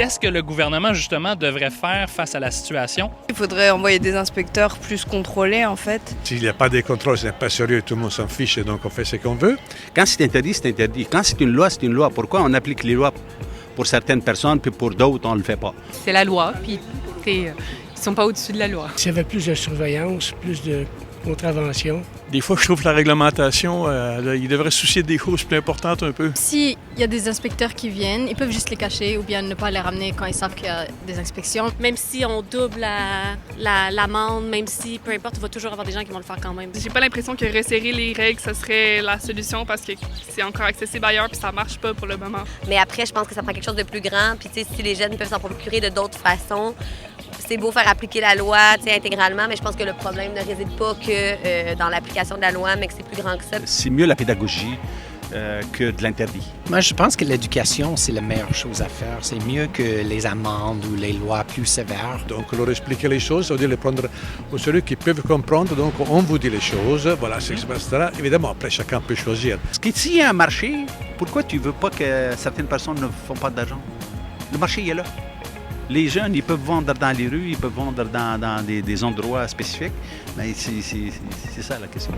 Qu'est-ce que le gouvernement, justement, devrait faire face à la situation? Il faudrait envoyer des inspecteurs plus contrôlés, en fait. S'il n'y a pas de contrôle, ce n'est pas sérieux, tout le monde s'en fiche, donc on fait ce qu'on veut. Quand c'est interdit, c'est interdit. Quand c'est une loi, c'est une loi. Pourquoi on applique les lois pour certaines personnes, puis pour d'autres, on ne le fait pas? C'est la loi, puis ils ne sont pas au-dessus de la loi. S'il y avait plus de surveillance, plus de contraventions. Des fois, je trouve que la réglementation, il devrait se soucier des choses plus importantes un peu. S'il y a des inspecteurs qui viennent, ils peuvent juste les cacher ou bien ne pas les ramener quand ils savent qu'il y a des inspections. Même si on double l'amende, même si, peu importe, il va toujours avoir des gens qui vont le faire quand même. J'ai pas l'impression que resserrer les règles, ce serait la solution parce que c'est encore accessible ailleurs puis ça marche pas pour le moment. Mais après, je pense que ça prend quelque chose de plus grand. Puis, tu sais, si les jeunes peuvent s'en procurer de d'autres façons, c'est beau faire appliquer la loi intégralement, mais je pense que le problème ne réside pas que dans l'application de la loi, mais que c'est plus grand que ça. C'est mieux la pédagogie que de l'interdit. Moi, je pense que l'éducation, c'est la meilleure chose à faire. C'est mieux que les amendes ou les lois plus sévères. Donc leur expliquer les choses, ça veut dire les prendre au sérieux qui peuvent comprendre. Donc on vous dit les choses, voilà, c'est ça. Évidemment, après chacun peut choisir. Parce que s'il y a un marché, pourquoi tu ne veux pas que certaines personnes ne font pas d'argent? Le marché, il est là. Les jeunes, ils peuvent vendre dans les rues, ils peuvent vendre dans des endroits spécifiques, mais c'est ça la question.